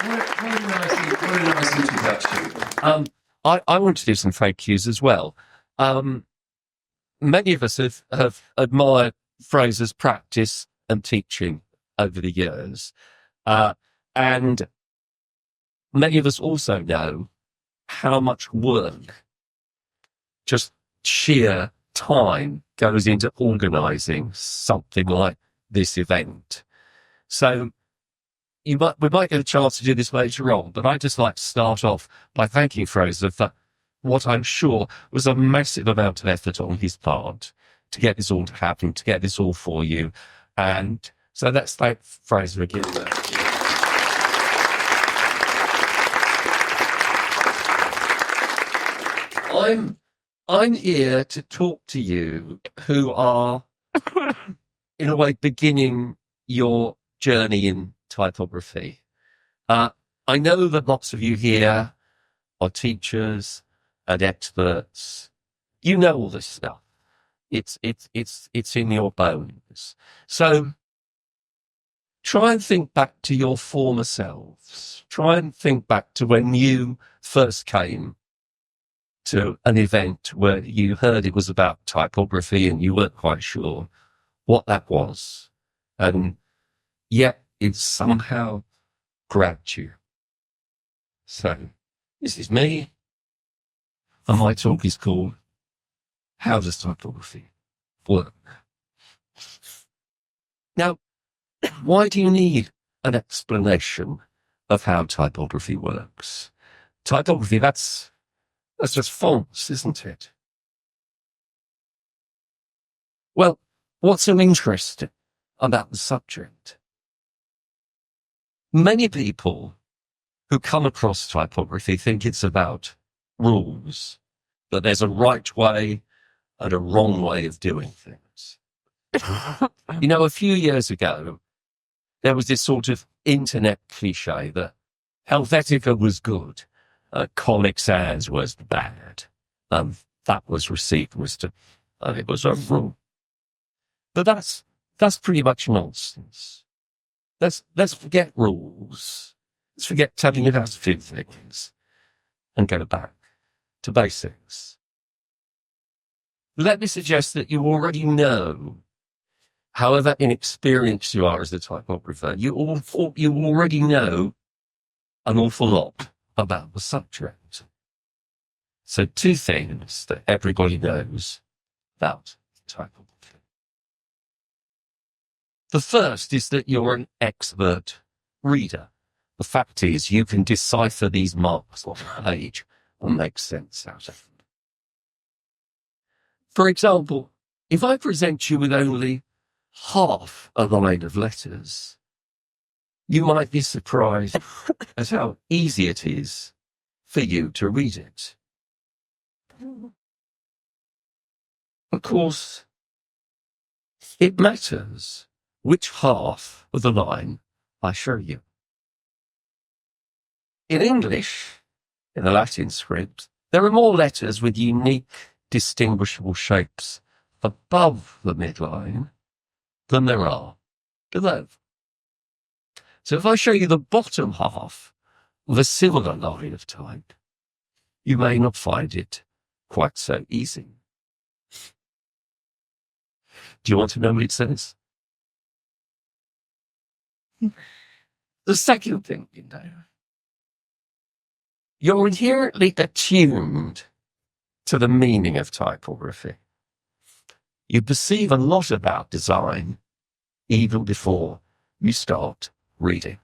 Very nice introduction. I want to do some thank yous as well. Many of us have admired Fraser's practice and teaching over the years. And many of us also know how much work, just sheer time, goes into organising something like this event. So we might get a chance to do this later on, but I'd just like to start off by thanking Fraser for what I'm sure was a massive amount of effort on his part to get this all to happen, to get this all for you. And so let's thank Fraser again. I'm here to talk to you who are, in a way, beginning your journey in typography. I know that lots of you here are teachers and experts. You know all this stuff. It's in your bones. So try and think back to your former selves. Try and think back to when you first came to an event where you heard it was about typography and you weren't quite sure what that was. And yet it somehow grabbed you. So this is me. And my talk is called How Does Typography Work? Now, why do you need an explanation of how typography works? Typography, that's just fonts, isn't it? Well, what's so interesting about the subject? Many people who come across typography think it's about rules, that there's a right way and a wrong way of doing things. You know, a few years ago, there was this sort of internet cliche that Helvetica was good, Comic Sans was bad. That was received wisdom. It was a rule. But that's pretty much nonsense. Let's forget rules. Let's forget telling you how to do things and go back to basics. Let me suggest that you already know, however inexperienced you are as a typographer, you already know an awful lot about the subject. So 2 things that everybody knows about typography. The first is that you're an expert reader. The fact is you can decipher these marks on a page and make sense out of them. For example, if I present you with only half a line of letters, you might be surprised at how easy it is for you to read it. Of course, it matters which half of the line I show you. In English, in the Latin script, there are more letters with unique, distinguishable shapes above the midline than there are below. So if I show you the bottom half of a similar line of type, you may not find it quite so easy. Do you want to know what it says? The second thing you know, you're inherently attuned to the meaning of typography. You perceive a lot about design even before you start reading.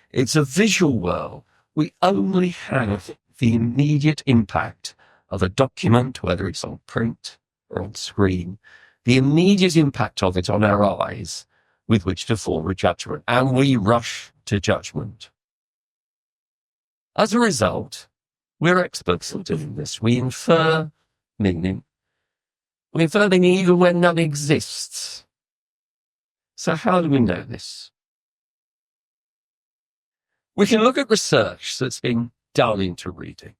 It's a visual world. We only have the immediate impact of a document, whether it's on print or on screen, the immediate impact of it on our eyes with which to form a judgment, and we rush to judgment. As a result, we're experts at doing this. We infer meaning. We infer meaning even when none exists. So how do we know this? We can look at research that's been done into reading.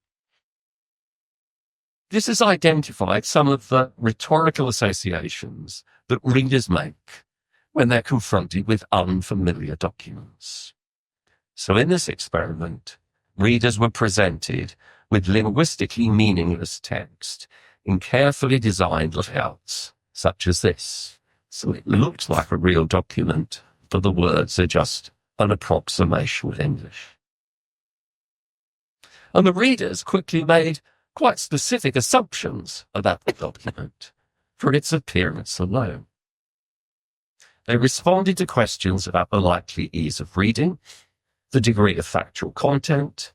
This has identified some of the rhetorical associations that readers make when they're confronted with unfamiliar documents. So in this experiment, readers were presented with linguistically meaningless text in carefully designed layouts, such as this. So it looks like a real document, but the words are just an approximation with English. And the readers quickly made quite specific assumptions about the document for its appearance alone. They responded to questions about the likely ease of reading, the degree of factual content,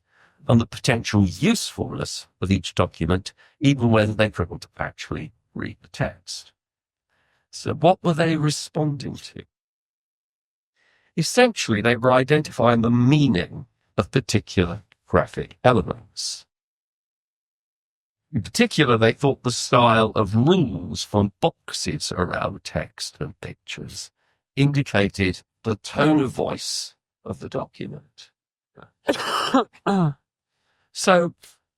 and the potential usefulness of each document, even when they couldn't actually read the text. So what were they responding to? Essentially, they were identifying the meaning of particular graphic elements. In particular, they thought the style of rules from boxes around text and pictures indicated the tone of voice of the document. So,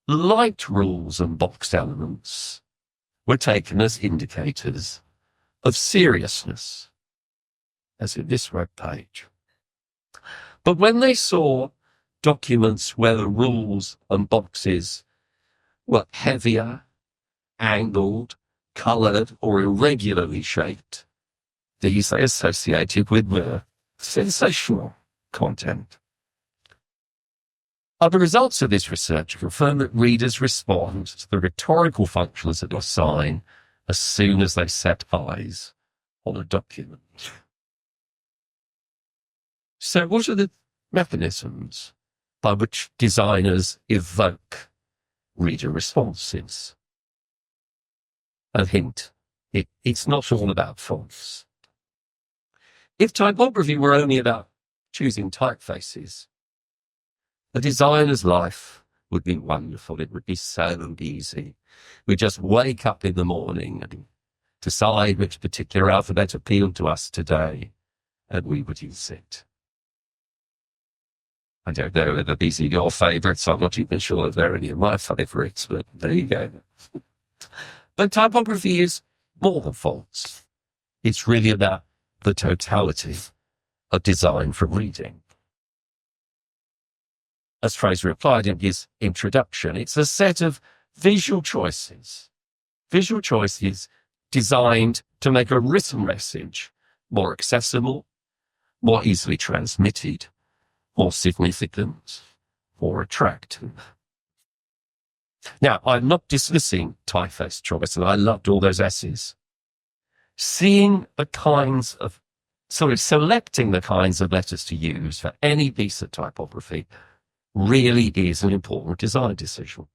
light rules and boxed elements were taken as indicators of seriousness, as in this web page. But when they saw documents where the rules and boxes were heavier, angled, coloured, or irregularly shaped, these they associated with sensational content. The results of this research confirm that readers respond to the rhetorical functions that assign as soon as they set eyes on a document. So what are the mechanisms by which designers evoke reader responses? A hint, it's not all about fonts. If typography were only about choosing typefaces, the designer's life would be wonderful. It would be so easy. We just wake up in the morning and decide which particular alphabet appealed to us today, and we would use it. I don't know whether these are your favourites. I'm not even sure if they're any of my favourites, but there you go. But typography is more than fonts. It's really about the totality of design for reading. As Fraser replied in his introduction, it's a set of visual choices. Visual choices designed to make a written message more accessible, more easily transmitted, more significant, more attractive. Now, I'm not dismissing typeface choice, and I loved all those essays. Selecting the kinds of letters to use for any piece of typography really is an important design decision,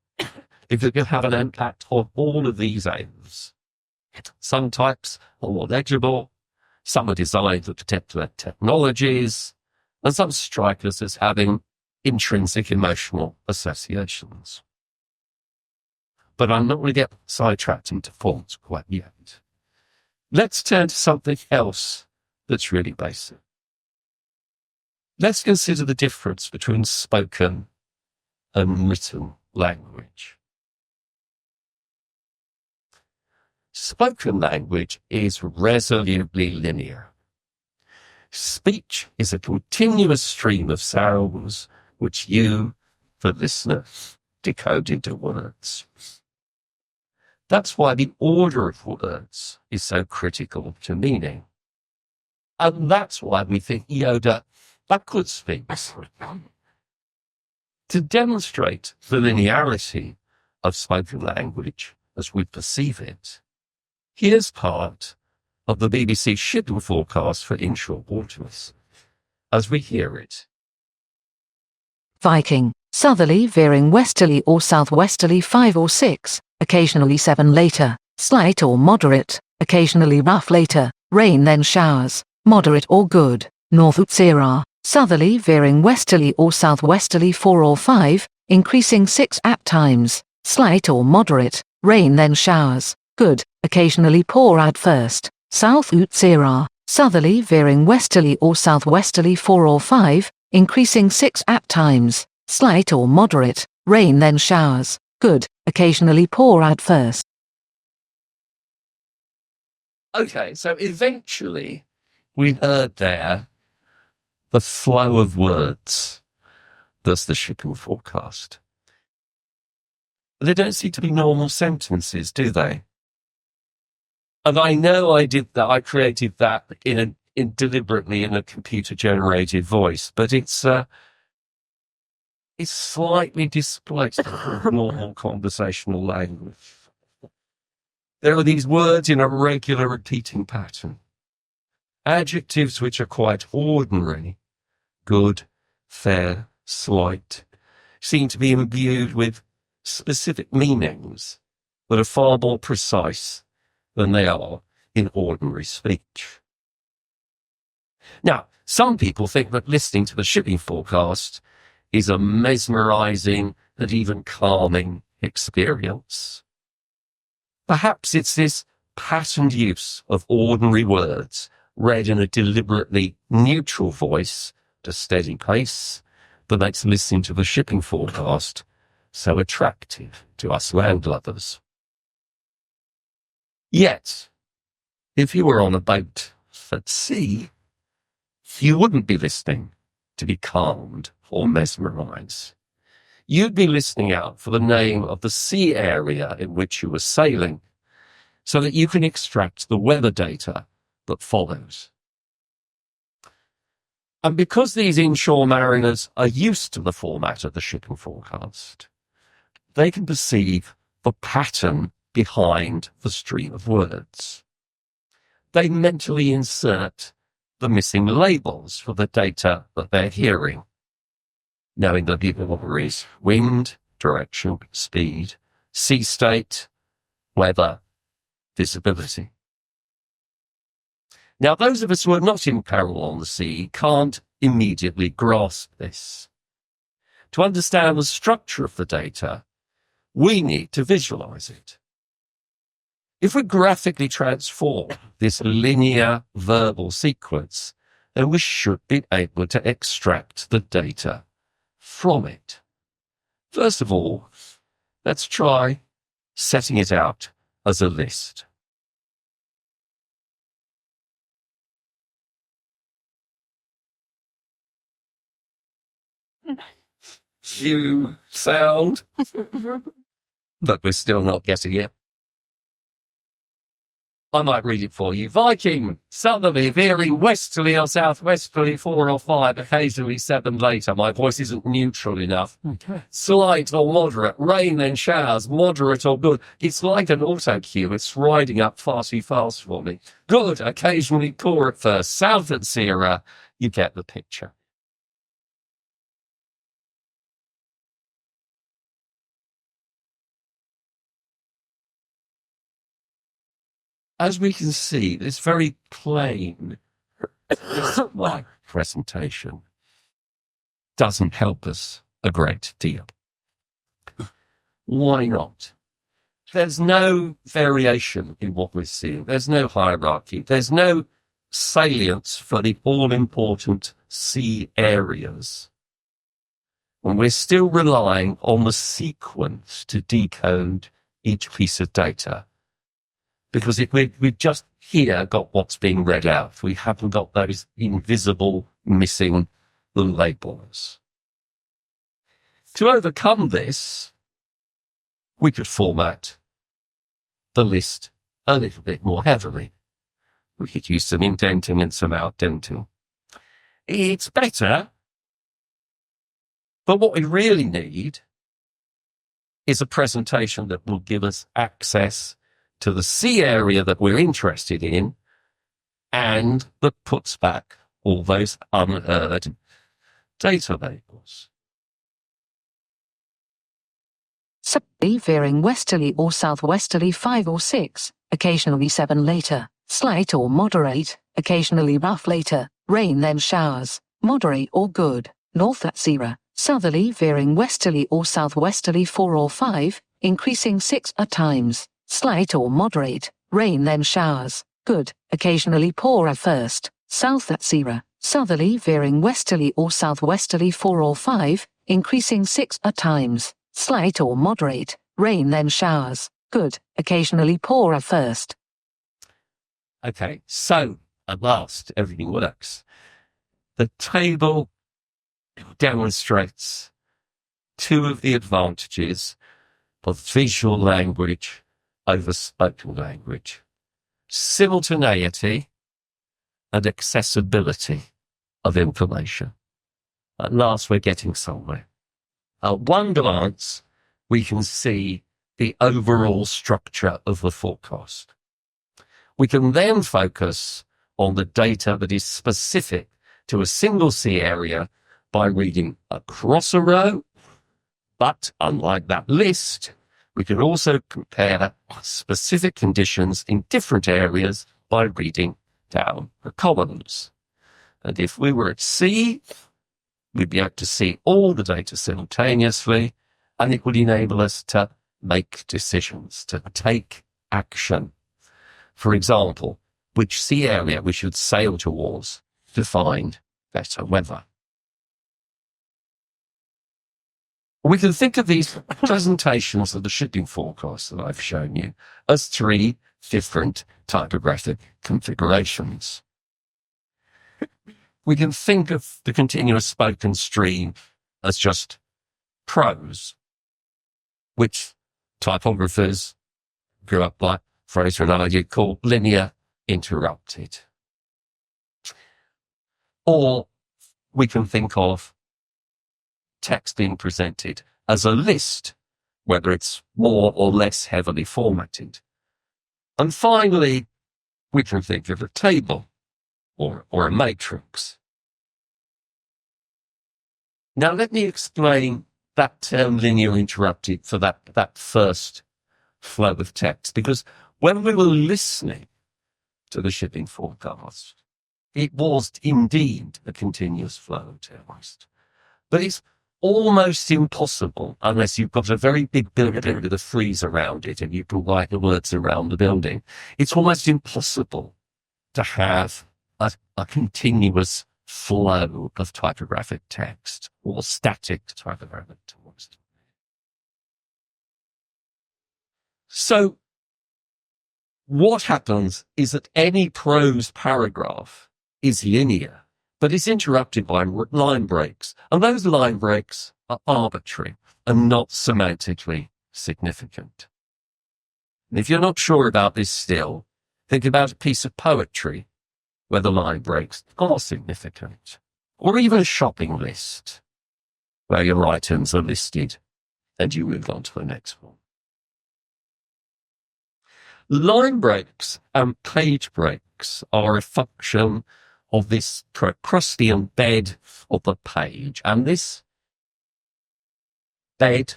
because it can have an impact on all of these aims. Some types are more legible, some are designed for particular technologies, and some strike us as having intrinsic emotional associations. But I'm not going to get sidetracked into fonts quite yet. Let's turn to something else that's really basic. Let's consider the difference between spoken and written language. Spoken language is resolutely linear. Speech is a continuous stream of sounds which you, the listener, decode into words. That's why the order of words is so critical to meaning. And that's why we think Yoda backwards speaks. To demonstrate the linearity of spoken language as we perceive it, here's part of the BBC schedule forecast for inshore waters as we hear it. Viking, southerly veering westerly or southwesterly 5 or 6, occasionally 7 later, slight or moderate, occasionally rough later, rain then showers, moderate or good, north Utsira, southerly veering westerly or southwesterly 4 or 5, increasing 6 at times, slight or moderate, rain then showers, good, occasionally poor at first, south Utsira, southerly veering westerly or southwesterly 4 or 5, increasing 6 at times, slight or moderate, rain then showers, good, occasionally poor at first. Okay, so eventually we heard there the flow of words does the shipping forecast. They don't seem to be normal sentences, do they? And I know I did that. I created that deliberately in a computer-generated voice, but it's slightly displaced from normal conversational language. There are these words in a regular repeating pattern. Adjectives which are quite ordinary, good, fair, slight, seem to be imbued with specific meanings that are far more precise than they are in ordinary speech. Now, some people think that listening to the shipping forecast is a mesmerizing and even calming experience. Perhaps it's this patterned use of ordinary words read in a deliberately neutral voice at a steady pace that makes listening to the shipping forecast so attractive to us landlubbers. Yet, if you were on a boat at sea, you wouldn't be listening to be calmed or mesmerized. You'd be listening out for the name of the sea area in which you were sailing so that you can extract the weather data that follows. And because these inshore mariners are used to the format of the shipping forecast, they can perceive the pattern behind the stream of words. They mentally insert the missing labels for the data that they're hearing, knowing that the order is wind, direction, speed, sea state, weather, visibility. Now, those of us who are not in peril on the sea can't immediately grasp this. To understand the structure of the data, we need to visualize it. If we graphically transform this linear verbal sequence, then we should be able to extract the data from it. First of all, let's try setting it out as a list. You sound, but we're still not getting it. I might read it for you. Viking, southerly, veering westerly or southwesterly, 4 or 5, occasionally 7 later. My voice isn't neutral enough. Slight or moderate, rain then showers, moderate or good. It's like an auto cue. It's riding up far too fast for me. Good, occasionally poor at first. South at Sierra, you get the picture. As we can see, this very plain presentation doesn't help us a great deal. Why not? There's no variation in what we're seeing. There's no hierarchy. There's no salience for the all-important sea areas. And we're still relying on the sequence to decode each piece of data. Because we've just here got what's being read out. We haven't got those invisible missing labels. To overcome this, we could format the list a little bit more heavily. We could use some indenting and some outdenting. It's better, but what we really need is a presentation that will give us access to the sea area that we're interested in, and that puts back all those unheard data labels. Southerly veering westerly or southwesterly 5 or 6, occasionally 7 later, slight or moderate, occasionally rough later, rain then showers, moderate or good, north at Sierra, southerly veering westerly or southwesterly 4 or 5, increasing 6 at times. Slight or moderate, rain then showers, good, occasionally poor at first, south at Sierra, southerly veering westerly or southwesterly 4 or 5, increasing 6 at times, slight or moderate, rain then showers, good, occasionally poor at first. Okay, so at last everything works. The table demonstrates two of the advantages of visual language over spoken language: simultaneity and accessibility of information. At last, we're getting somewhere. At one glance, we can see the overall structure of the forecast. We can then focus on the data that is specific to a single sea area by reading across a row, but unlike that list, we can also compare specific conditions in different areas by reading down the columns. And if we were at sea, we'd be able to see all the data simultaneously, and it would enable us to make decisions, to take action. For example, which sea area we should sail towards to find better weather. We can think of these presentations of the shipping forecast that I've shown you as three different typographic configurations. We can think of the continuous spoken stream as just prose, which typographers grew up like Fraser and I did call linear interrupted. Or we can think of text being presented as a list, whether it's more or less heavily formatted. And finally, we can think of a table or a matrix. Now let me explain that term linear interrupted for that first flow of text, because when we were listening to the shipping forecast, it was indeed a continuous flow of text. But it's almost impossible, unless you've got a very big building with a frieze around it and you can write the words around the building, it's almost impossible to have a continuous flow of typographic text or static typographic text. So what happens is that any prose paragraph is linear, but it's interrupted by line breaks. And those line breaks are arbitrary and not semantically significant. And if you're not sure about this still, think about a piece of poetry where the line breaks are significant, or even a shopping list where your items are listed and you move on to the next one. Line breaks and page breaks are a function of this Procrustean bed of the page. And this bed,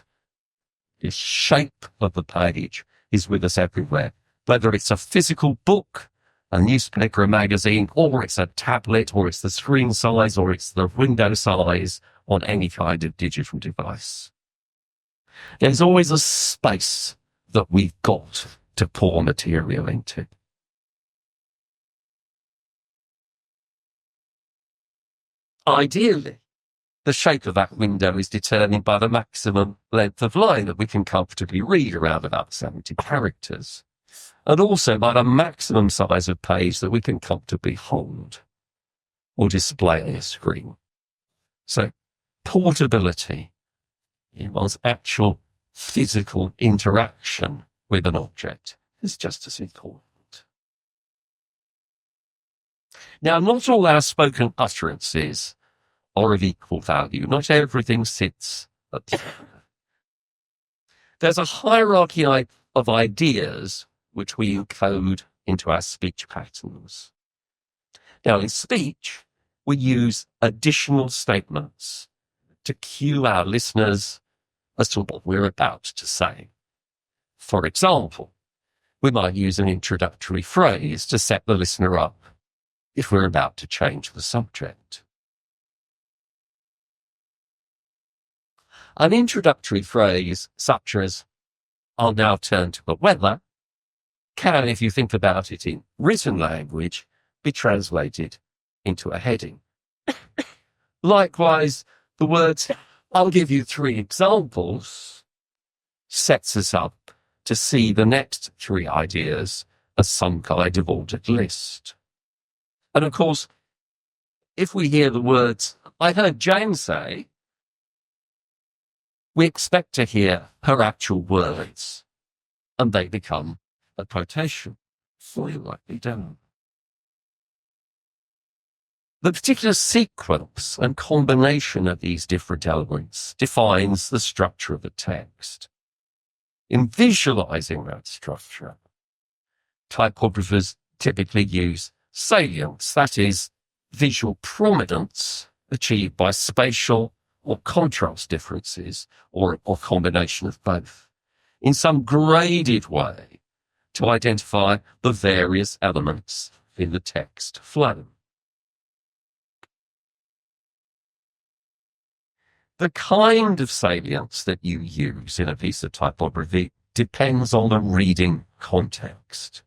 this shape of the page, is with us everywhere. Whether it's a physical book, a newspaper, a magazine, or it's a tablet, or it's the screen size, or it's the window size on any kind of digital device. There's always a space that we've got to pour material into. Ideally, the shape of that window is determined by the maximum length of line that we can comfortably read, around about 70 characters, and also by the maximum size of page that we can comfortably hold or display on the screen. So portability involves actual physical interaction with an object is just as important. Now, not all our spoken utterances are of equal value. Not everything sits at the end. There's a hierarchy of ideas which we encode into our speech patterns. Now, in speech, we use additional statements to cue our listeners as to what we're about to say. For example, we might use an introductory phrase to set the listener up if we're about to change the subject. An introductory phrase such as, "I'll now turn to the weather," can, if you think about it in written language, be translated into a heading. Likewise, the words, "I'll give you 3 examples," sets us up to see the next 3 ideas as some kind of ordered list. And of course, if we hear the words, I heard Jane say, we expect to hear her actual words, and they become a quotation. Fully likely down. The particular sequence and combination of these different elements defines the structure of a text. In visualizing that structure, typographers typically use salience, that is, visual prominence achieved by spatial or contrast differences, or combination of both, in some graded way to identify the various elements in the text flow. The kind of salience that you use in a piece of typography depends on the reading context.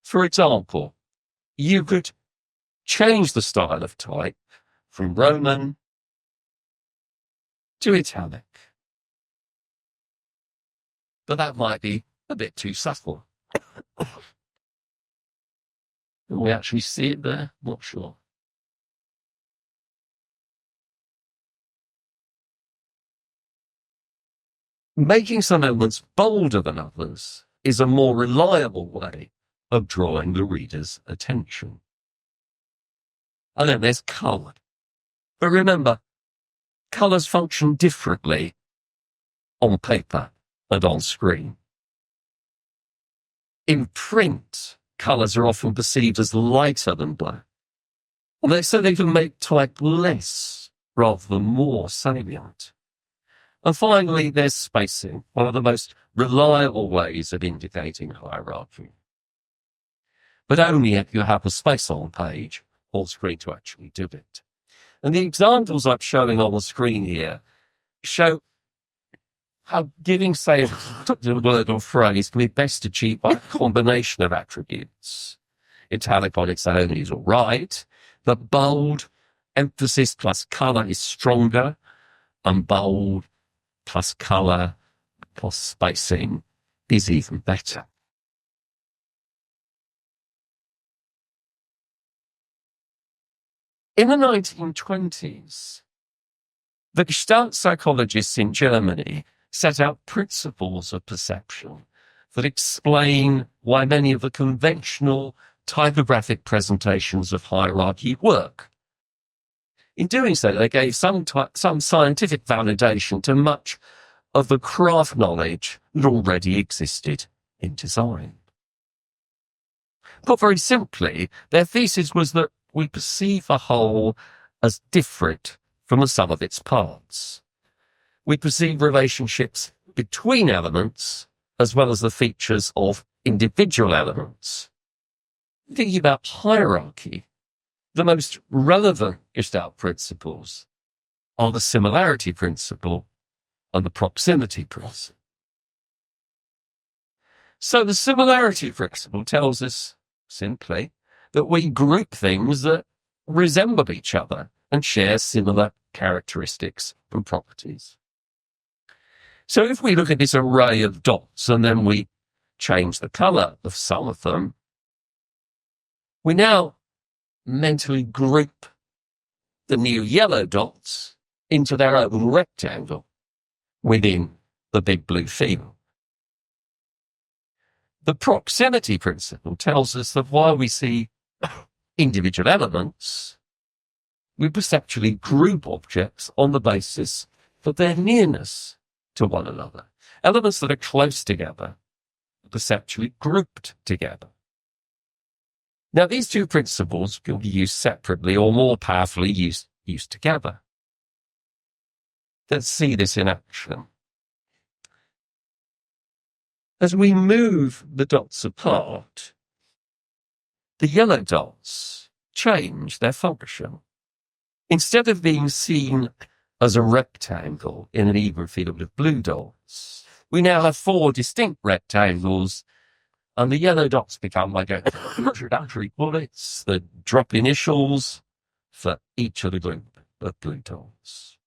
For example, you could change the style of type from Roman to italic, but that might be a bit too subtle. Can we actually see it there? Not sure. Making some elements bolder than others is a more reliable way of drawing the reader's attention. And then there's colour. But remember, colours function differently on paper and on screen. In print, colours are often perceived as lighter than black, so they can make type less rather than more salient. And finally, there's spacing, one of the most reliable ways of indicating hierarchy. But only if you have a space on page or screen to actually do it. And the examples I'm showing on the screen here show how giving, say, a word or phrase can be best achieved by a combination of attributes. Italic on its own is all right, but bold, emphasis plus colour is stronger, and bold plus colour plus spacing is even better. In the 1920s, the Gestalt psychologists in Germany set out principles of perception that explain why many of the conventional typographic presentations of hierarchy work. In doing so, they gave some scientific validation to much of the craft knowledge that already existed in design. Put very simply, their thesis was that we perceive a whole as different from the sum of its parts. We perceive relationships between elements as well as the features of individual elements. Thinking about hierarchy, the most relevant Gestalt principles are the similarity principle and the proximity principle. So the similarity principle tells us simply that we group things that resemble each other and share similar characteristics and properties. So if we look at this array of dots and then we change the colour of some of them, we now mentally group the new yellow dots into their own rectangle within the big blue field. The proximity principle tells us that while we see individual elements, we perceptually group objects on the basis of their nearness to one another. Elements that are close together are perceptually grouped together. Now, these two principles can be used separately or more powerfully used together. Let's see this in action. As we move the dots apart, the yellow dots change their function. Instead of being seen as a rectangle in an even field of blue dots, we now have 4 distinct rectangles, and the yellow dots become like introductory bullets that drop initials for each of the group of blue dots.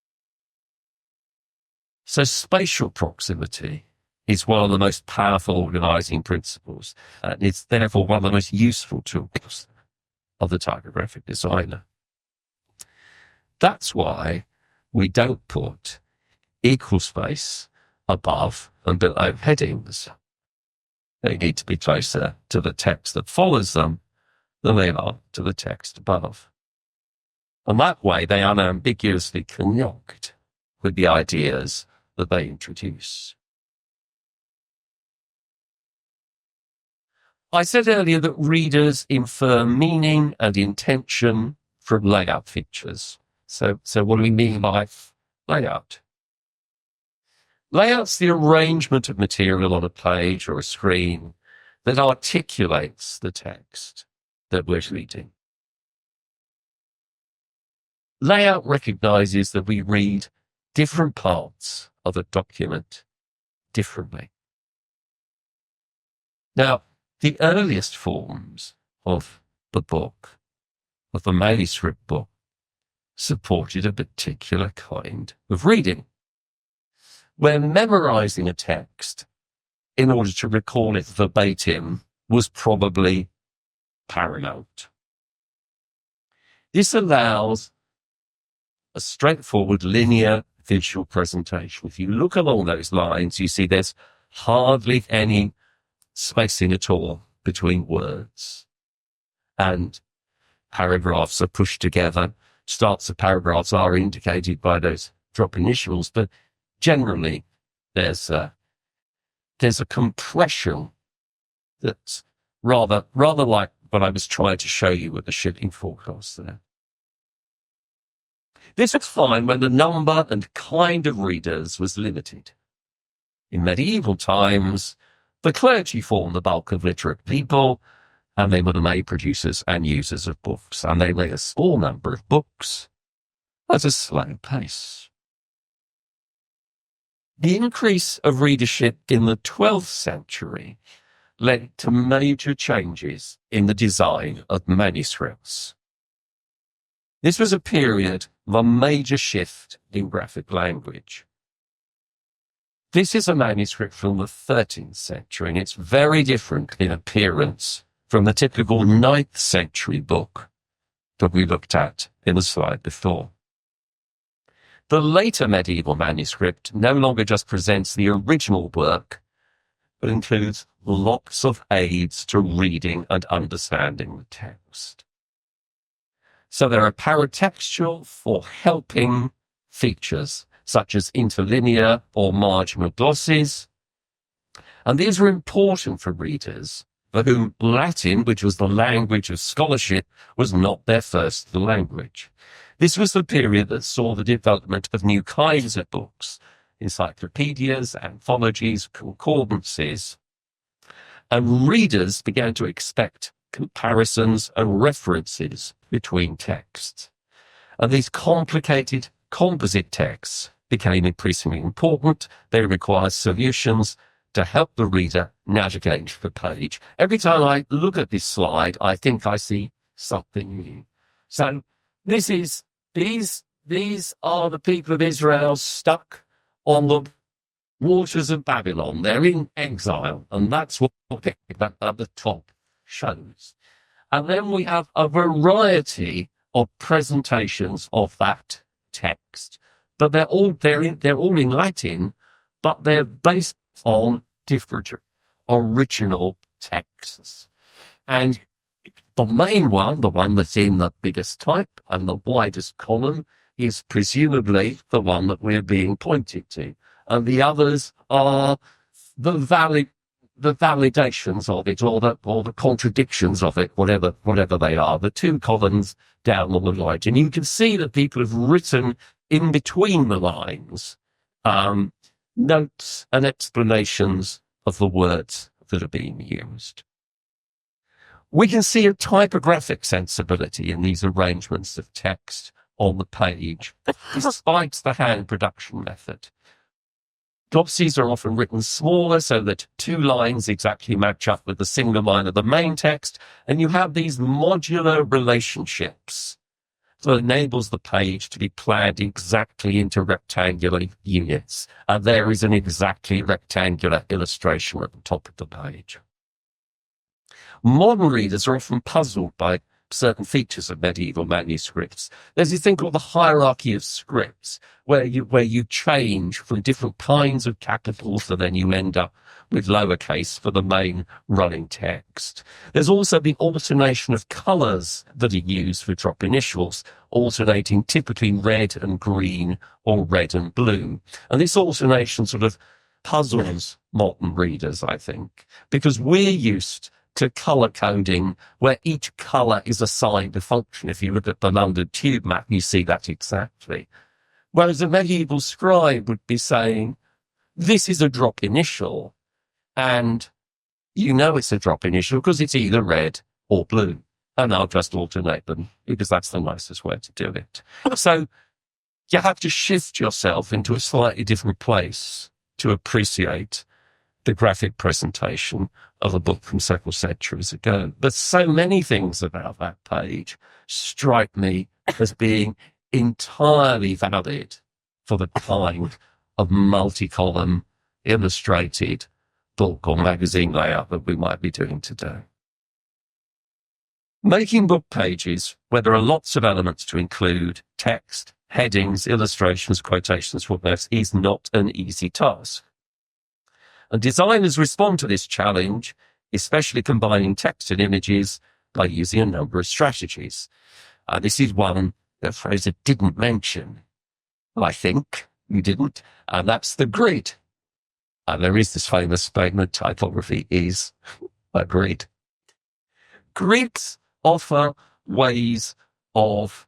So spatial proximity is one of the most powerful organizing principles, and it's therefore one of the most useful tools of the typographic designer. That's why we don't put equal space above and below headings. They need to be closer to the text that follows them than they are to the text above. And that way they unambiguously connect with the ideas that they introduce. I said earlier that readers infer meaning and intention from layout features. So what do we mean by layout? Layout's the arrangement of material on a page or a screen that articulates the text that we're reading. Layout recognizes that we read different parts of a document differently. Now, the earliest forms of the book, of the manuscript book, supported a particular kind of reading, where memorizing a text in order to recall it verbatim was probably paramount. This allows a straightforward linear visual presentation. If you look along those lines, you see there's hardly any spacing at all between words, and paragraphs are pushed together. Starts of paragraphs are indicated by those drop initials, but generally there's a compression that's rather like what I was trying to show you with the shipping forecast there. This was fine when the number and kind of readers was limited. In medieval times, the clergy formed the bulk of literate people, and they were the main producers and users of books, and they read a small number of books at a slow pace. The increase of readership in the 12th century led to major changes in the design of manuscripts. This was a period of a major shift in graphic language. This is a manuscript from the 13th century, and it's very different in appearance from the typical 9th century book that we looked at in the slide before. The later medieval manuscript no longer just presents the original work, but includes lots of aids to reading and understanding the text. So there are paratextual or helping features, such as interlinear or marginal glosses. And these are important for readers for whom Latin, which was the language of scholarship, was not their first language. This was the period that saw the development of new kinds of books, encyclopedias, anthologies, concordances, and readers began to expect comparisons and references between texts. And these complicated composite texts became increasingly important. They require solutions to help the reader navigate the page. Every time I look at this slide, I think I see something new. So these are the people of Israel stuck on the waters of Babylon. They're in exile, and that's what that at the top shows. And then we have a variety of presentations of that text, but they're all in Latin, but they're based on different original texts. And the main one, the one that's in the biggest type and the widest column, is presumably the one that we're being pointed to. And the others are the validations of it, or the contradictions of it, whatever they are, the two columns down on the right. And you can see that people have written in between the lines notes and explanations of the words that are being used. We can see a typographic sensibility in these arrangements of text on the page, despite the hand production method. Glosses are often written smaller so that two lines exactly match up with the single line of the main text, and you have these modular relationships that enables the page to be planned exactly into rectangular units, and there is an exactly rectangular illustration at the top of the page. Modern readers are often puzzled by certain features of medieval manuscripts. There's this thing called the hierarchy of scripts, where you change from different kinds of capitals and then you end up with lowercase for the main running text. There's also the alternation of colours that are used for drop initials, alternating typically red and green or red and blue. And this alternation sort of puzzles modern readers, I think, because we're used to colour coding where each colour is assigned a function. If you look at the London Tube map, you see that exactly. Whereas a medieval scribe would be saying, this is a drop initial, and you know it's a drop initial because it's either red or blue. And I'll just alternate them because that's the nicest way to do it. So you have to shift yourself into a slightly different place to appreciate the graphic presentation of a book from several centuries ago. But so many things about that page strike me as being entirely valid for the kind of multi-column illustrated book or magazine layout that we might be doing today. Making book pages where there are lots of elements to include, text, headings, illustrations, quotations, footnotes, is not an easy task. And designers respond to this challenge, especially combining text and images, by using a number of strategies. This is one that Fraser didn't mention. I think you didn't, and that's the grid. And there is this famous statement, typography is a grid. Grids offer ways of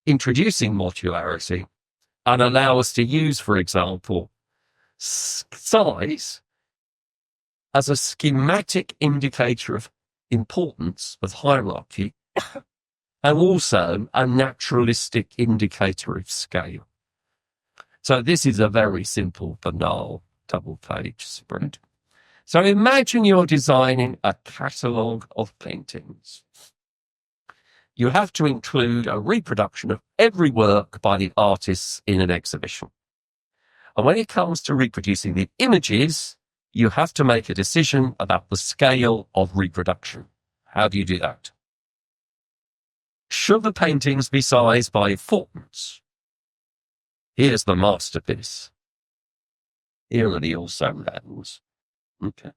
introducing modularity and allow us to use, for example, size as a schematic indicator of importance, of hierarchy, and also a naturalistic indicator of scale. So this is a very simple, banal double-page spread. So imagine you're designing a catalogue of paintings. You have to include a reproduction of every work by the artists in an exhibition. And when it comes to reproducing the images, you have to make a decision about the scale of reproduction. How do you do that? Should the paintings be sized by importance? Here's the masterpiece. Here are the also-rans. Okay.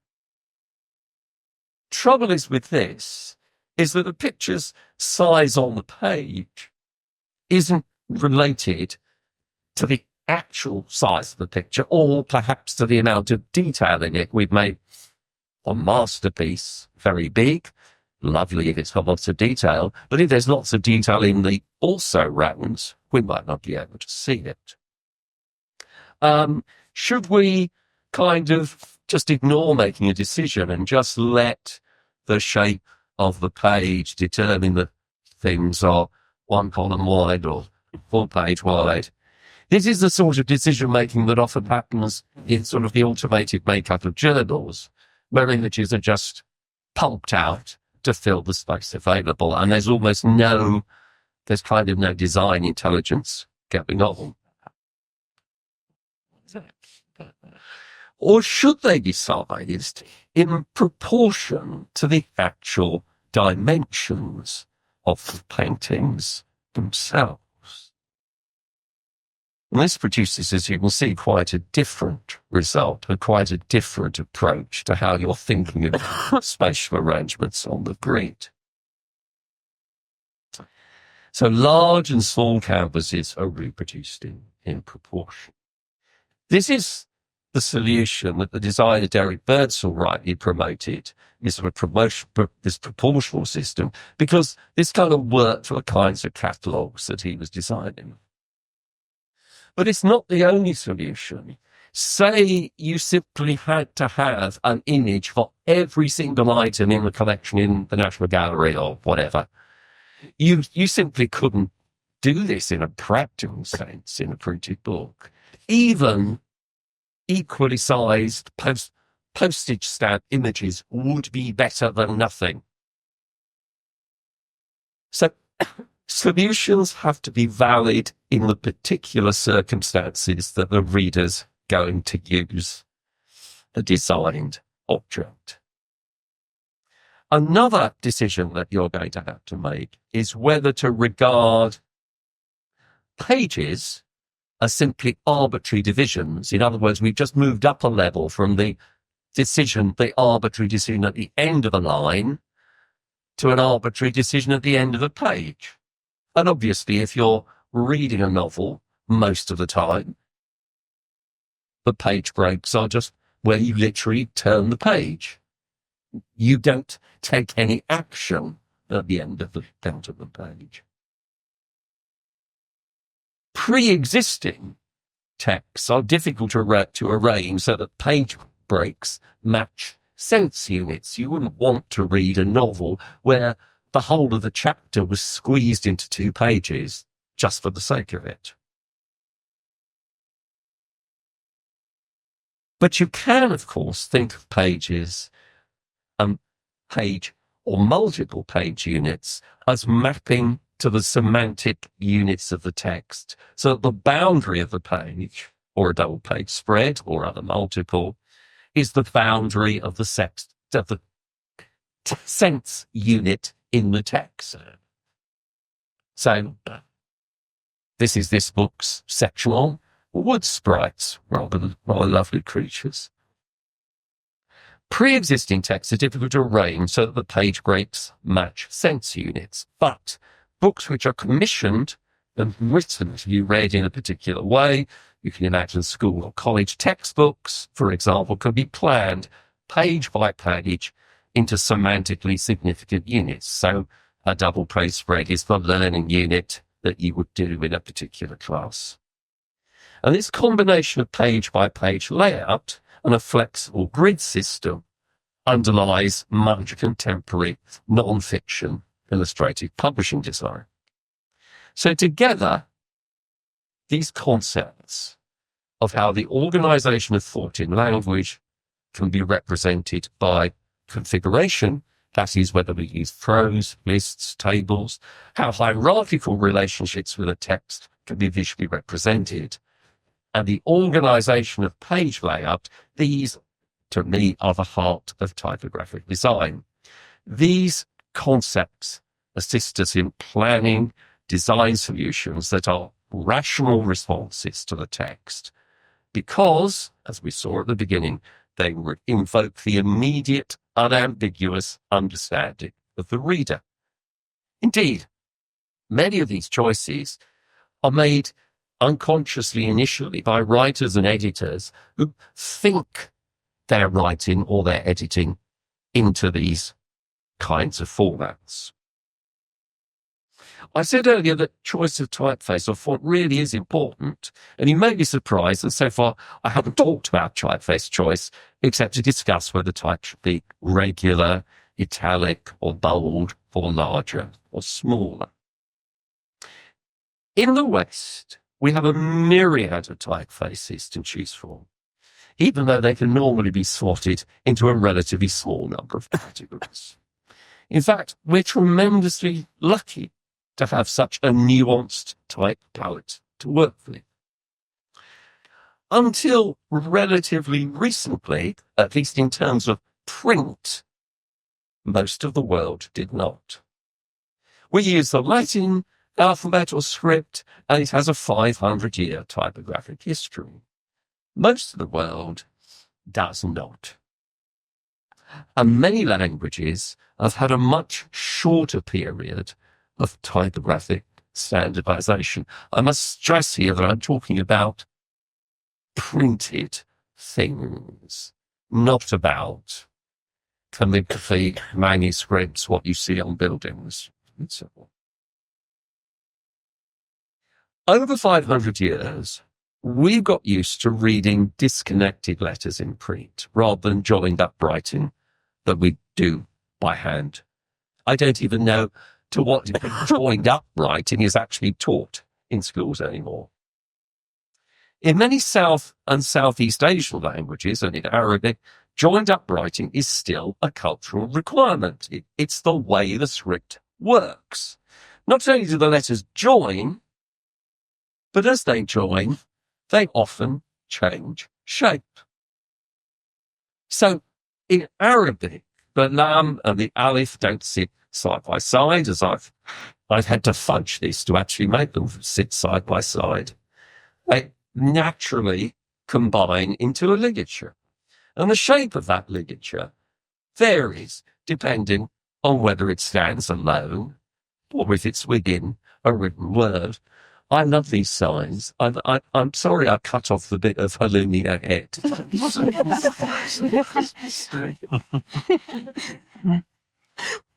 Trouble is with this is that the picture's size on the page isn't related to the actual size of the picture, or perhaps to the amount of detail in it. We've made a masterpiece very big, lovely if it's got lots of detail, but if there's lots of detail in the also-rans, we might not be able to see it. Should we kind of just ignore making a decision and just let the shape of the page determine that things are one column wide or full page wide? This is the sort of decision-making that often happens in sort of the automated makeup of journals, where images are just pumped out to fill the space available, and there's kind of no design intelligence going on. Or should they be sized in proportion to the actual dimensions of the paintings themselves? And this produces, as you can see, quite a different result and quite a different approach to how you're thinking of spatial arrangements on the grid. So large and small canvases are reproduced in proportion. This is the solution that the designer Derek Birdsall rightly promoted, this proportional system, because this kind of worked for the kinds of catalogues that he was designing. But it's not the only solution. Say you simply had to have an image for every single item in the collection in the National Gallery or whatever. You simply couldn't do this in a practical sense in a printed book. Even equally sized postage stamp images would be better than nothing. So solutions have to be valid in the particular circumstances that the reader's going to use the designed object. Another decision that you're going to have to make is whether to regard pages as simply arbitrary divisions. In other words, we've just moved up a level from the arbitrary decision at the end of a line to an arbitrary decision at the end of a page. And obviously, if you're reading a novel most of the time, the page breaks are just where you literally turn the page. You don't take any action at the end of the page. Pre-existing texts are difficult to arrange so that page breaks match sense units. You wouldn't want to read a novel where the whole of the chapter was squeezed into 2 pages just for the sake of it. But you can, of course, think of pages, page or multiple page units as mapping to the semantic units of the text. So the boundary of the page, or a double page spread, or other multiple, is the boundary of the sense unit in the text. So this is this book's sectional wood sprites, rather lovely creatures. Pre-existing texts are difficult to arrange so that the page breaks match sense units, but books which are commissioned and written to be read in a particular way, you can imagine school or college textbooks, for example, can be planned page by page into semantically significant units. So a double page spread is the learning unit that you would do in a particular class. And this combination of page by page layout and a flexible grid system underlies much contemporary non-fiction illustrative publishing design. So together, these concepts of how the organization of thought in language can be represented by configuration, that is, whether we use prose, lists, tables, how hierarchical relationships with a text can be visually represented, and the organization of page layout, these, to me, are the heart of typographic design. These concepts assist us in planning design solutions that are rational responses to the text, because, as we saw at the beginning, they would invoke the immediate, unambiguous understanding of the reader. Indeed, many of these choices are made unconsciously initially by writers and editors who think they're writing or they're editing into these kinds of formats. I said earlier that choice of typeface or font really is important, and you may be surprised that so far I haven't talked about typeface choice except to discuss whether type should be regular, italic, or bold, or larger, or smaller. In the West, we have a myriad of typefaces to choose from, even though they can normally be slotted into a relatively small number of categories. In fact, we're tremendously lucky to have such a nuanced type palette to work with. Until relatively recently, at least in terms of print, most of the world did not. We use the Latin alphabet or script, and it has a 500-year typographic history. Most of the world does not. And many languages have had a much shorter period of typographic standardization. I must stress here that I'm talking about printed things, not about calligraphy, manuscripts, what you see on buildings, and so on. Over 500 years, we got used to reading disconnected letters in print rather than joined up writing that we do by hand. I don't even know to what degree joined up writing is actually taught in schools anymore. In many South and Southeast Asian languages and in Arabic, joined up writing is still a cultural requirement. It's the way the script works. Not only do the letters join, but as they join, they often change shape. So in Arabic, the lam and the aleph don't sit side by side, as I've had to fudge this to actually make them sit side by side. They naturally combine into a ligature. And the shape of that ligature varies depending on whether it stands alone or if it's within a written word. I love these signs. I'm sorry I cut off the bit of halloumi ahead.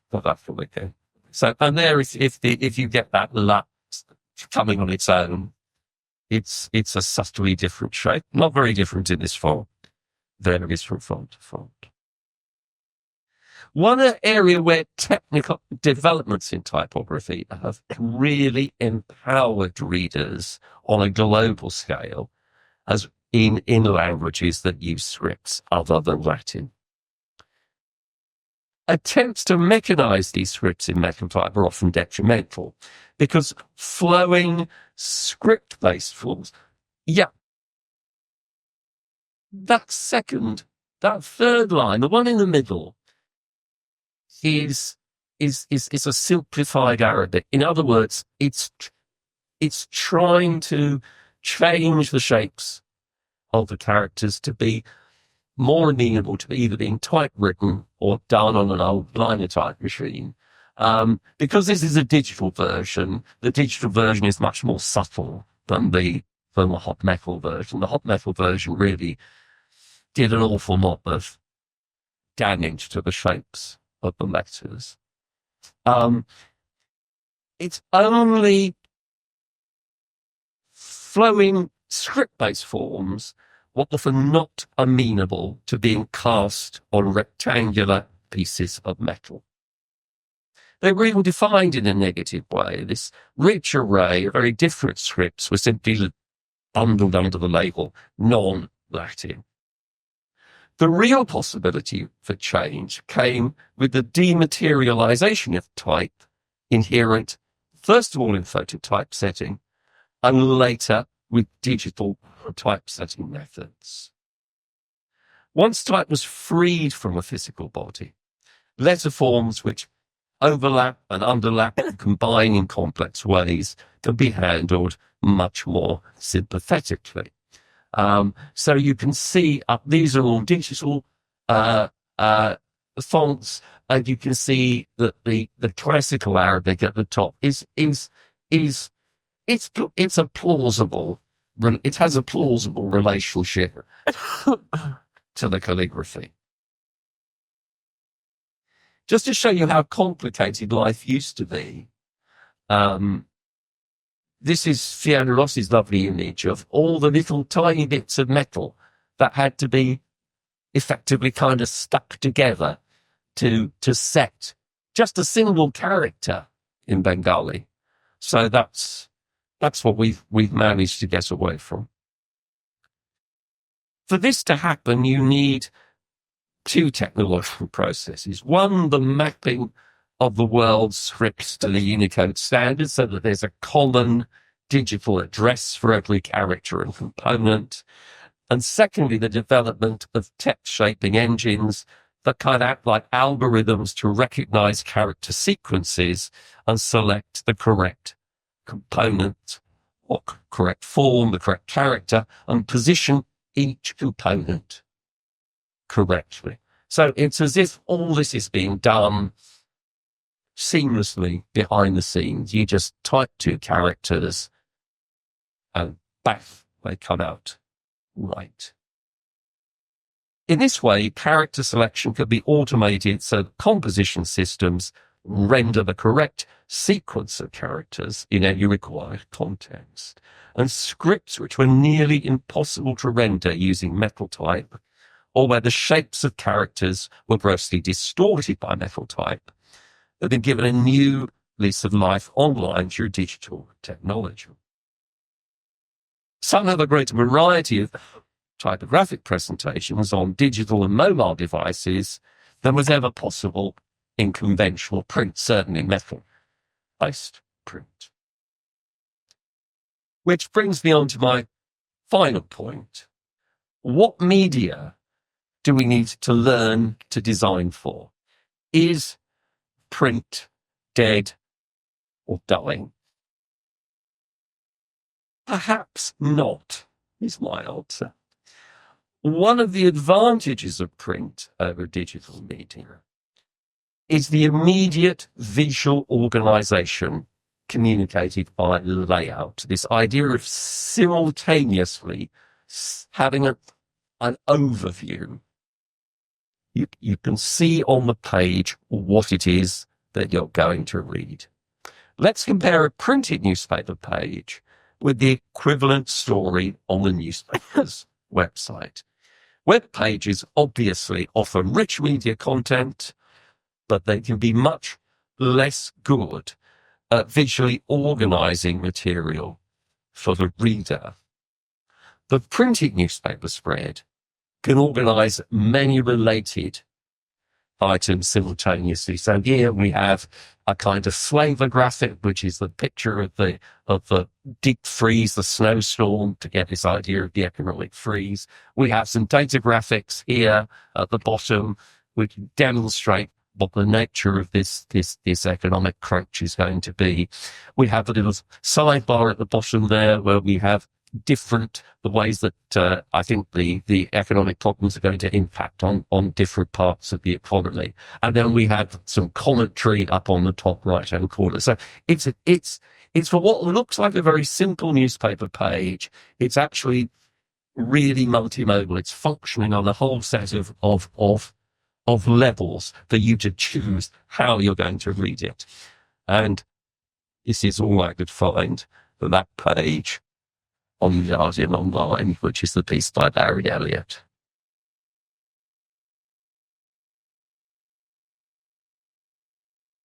But that's what we do. So, and there, if you get that la coming on its own, it's a subtly different shape. Not very different in this font. Varies from font to font. One area where technical developments in typography have really empowered readers on a global scale as in languages that use scripts other than Latin. Attempts to mechanize these scripts in metal type are often detrimental because flowing script-based forms, that third line, the one in the middle, is a simplified Arabic. In other words, it's trying to change the shapes of the characters to be more amenable to either being typewritten or done on an old linotype machine. Because this is a digital version, the digital version is much more subtle than the hot metal version. The hot metal version really did an awful lot of damage to the shapes of the letters. It's only flowing script-based forms were often not amenable to being cast on rectangular pieces of metal. They were even defined in a negative way. This rich array of very different scripts was simply bundled under the label non-Latin. The real possibility for change came with the dematerialization of type inherent, first of all, in phototypesetting, and later with digital typesetting methods. Once type was freed from a physical body, letter forms which overlap and underlap and combine in complex ways can be handled much more sympathetically. So you can see these are all digital fonts, and you can see that the classical Arabic at the top is a plausible. It has a plausible relationship to the calligraphy. Just to show you how complicated life used to be, this is Fiona Ross's lovely image of all the little tiny bits of metal that had to be effectively kind of stuck together to set just a single character in Bengali. So that's what we've managed to get away from. For this to happen, you need two technological processes. One, the mapping of the world's scripts to the Unicode standard so that there's a common digital address for every character and component. And secondly, the development of text shaping engines that kind of act like algorithms to recognize character sequences and select the correct component or correct form, the correct character, and position each component correctly. So it's as if all this is being done seamlessly behind the scenes. You just type two characters and back, they come out right. In this way, character selection can be automated so that composition systems render the correct sequence of characters in any required context. And scripts which were nearly impossible to render using metal type, or where the shapes of characters were grossly distorted by metal type, have been given a new lease of life online through digital technology. Some have a greater variety of typographic presentations on digital and mobile devices than was ever possible in conventional print, certainly metal-based print. Which brings me on to my final point. What media do we need to learn to design for? Is print dead or dying? Perhaps not, is my answer. One of the advantages of print over digital media is the immediate visual organization communicated by layout. This idea of simultaneously having an overview. You can see on the page what it is that you're going to read. Let's compare a printed newspaper page with the equivalent story on the newspaper's website. Web pages obviously offer rich media content, but they can be much less good at visually organizing material for the reader. The printed newspaper spread can organize many related items simultaneously. So here we have a kind of flavor graphic, which is the picture of the deep freeze, the snowstorm, to get this idea of the economic freeze. We have some data graphics here at the bottom, which demonstrate what the nature of this economic crunch is going to be. We have a little sidebar at the bottom there where we have the ways that I think the economic problems are going to impact on different parts of the economy. And then we have some commentary up on the top right-hand corner. So it's for what looks like a very simple newspaper page. It's actually really multimodal. It's functioning on a whole set of levels for you to choose how you're going to read it. And this is all I could find for that page on the Guardian Online, which is the piece by Barry Elliott.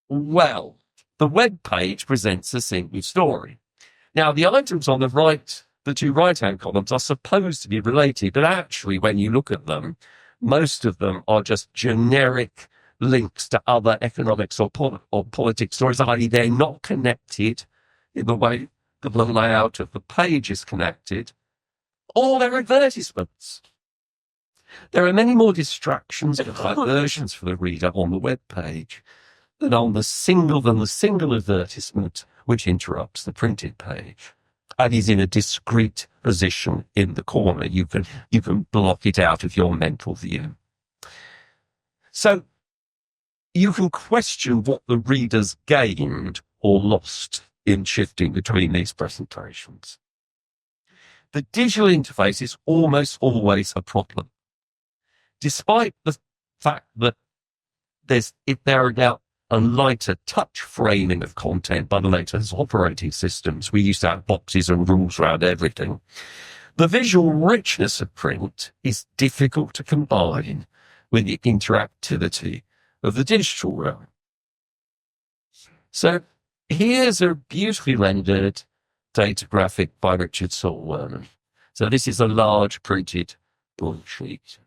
Well, the web page presents a single story. Now, the items on the right, the two right-hand columns, are supposed to be related, but actually, when you look at them, most of them are just generic links to other economics or politics stories, i.e. they're not connected in the way that the layout of the page is connected, or they're advertisements. There are many more distractions and diversions for the reader on the web page than the single advertisement which interrupts the printed page and is in a discrete position in the corner. You can block it out of your mental view. So you can question what the readers gained or lost in shifting between these presentations. The digital interface is almost always a problem. Despite the fact that there are now a lighter touch framing of content by the latest operating systems. We used to have boxes and rules around everything. The visual richness of print is difficult to combine with the interactivity of the digital realm. So here's a beautifully rendered data graphic by Richard Saul-Werman. So this is a large printed broadsheet.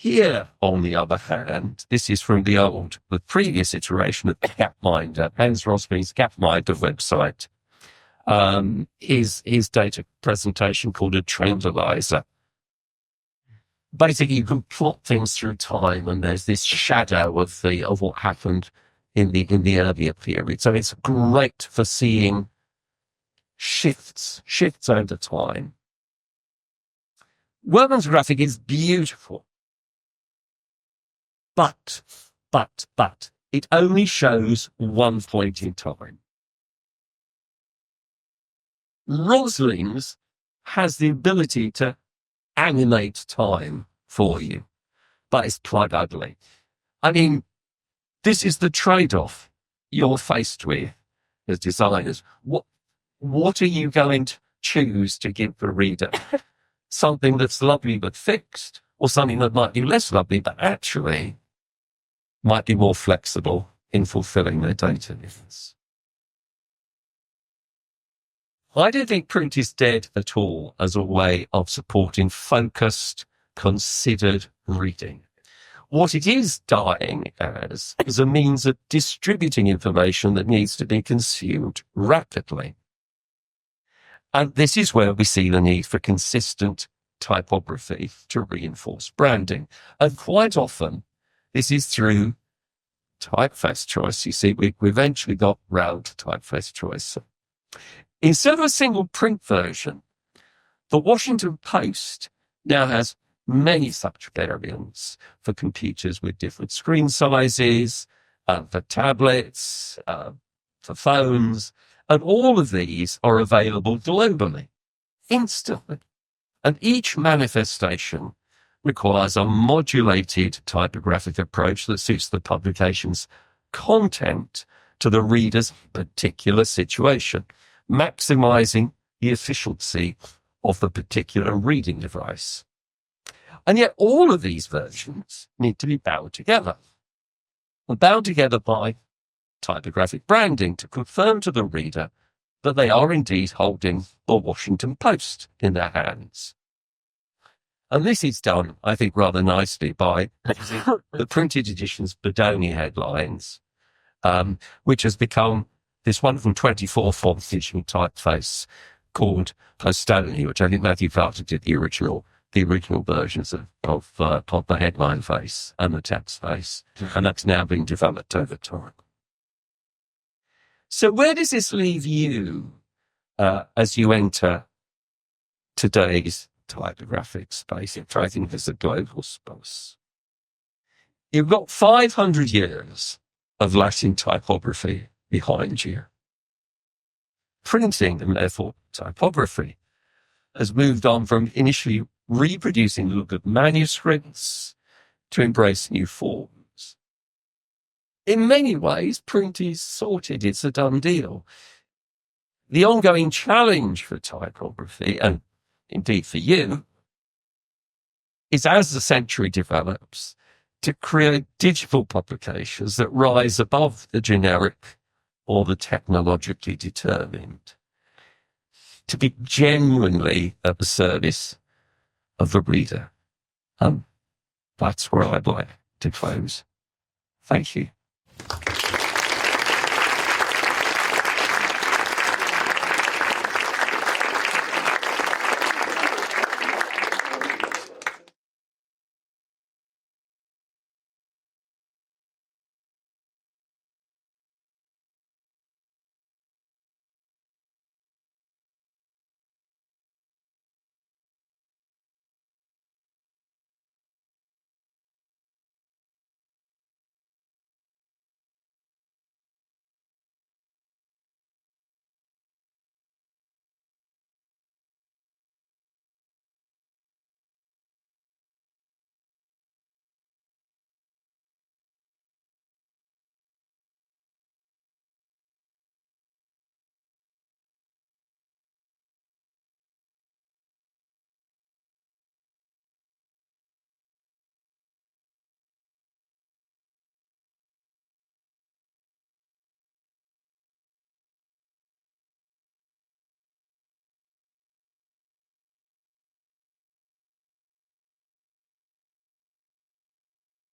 Here, on the other hand, this is from the previous iteration of the Gapminder, Hans Rosby's Gapminder website. His data presentation called a Trendalizer. Basically, you can plot things through time, and there's this shadow of what happened in the earlier period. So it's great for seeing shifts over time. Werman's graphic is beautiful. But it only shows one point in time. Rosling's has the ability to animate time for you, but it's quite ugly. I mean, this is the trade-off you're faced with as designers. What are you going to choose to give the reader? Something that's lovely but fixed, or something that might be less lovely but actually might be more flexible in fulfilling their data needs. I don't think print is dead at all as a way of supporting focused, considered reading. What it is dying as is a means of distributing information that needs to be consumed rapidly. And this is where we see the need for consistent typography to reinforce branding. And quite often, this is through typeface choice. You see, we eventually got round to typeface choice. Instead of a single print version, the Washington Post now has many such variants for computers with different screen sizes, for tablets, for phones, and all of these are available globally, instantly. And each manifestation requires a modulated typographic approach that suits the publication's content to the reader's particular situation, maximizing the efficiency of the particular reading device. And yet all of these versions need to be bound together. And bound together by typographic branding to confirm to the reader that they are indeed holding the Washington Post in their hands. And this is done, I think, rather nicely by using the printed edition's Bodoni headlines, which has become this wonderful 24-font digital typeface called Postoni, which I think Matthew Carter did the original versions of the headline face and the text face, and that's now been developed over time. So where does this leave you as you enter today's typographic space, which I think is a global space? You've got 500 years of Latin typography behind you. Printing, and therefore typography, has moved on from initially reproducing the look of manuscripts to embrace new forms. In many ways, print is sorted, it's a done deal. The ongoing challenge for typography, and indeed for you, is as the century develops, to create digital publications that rise above the generic or the technologically determined, to be genuinely at the service of the reader. That's where I'd like to close. Thank you.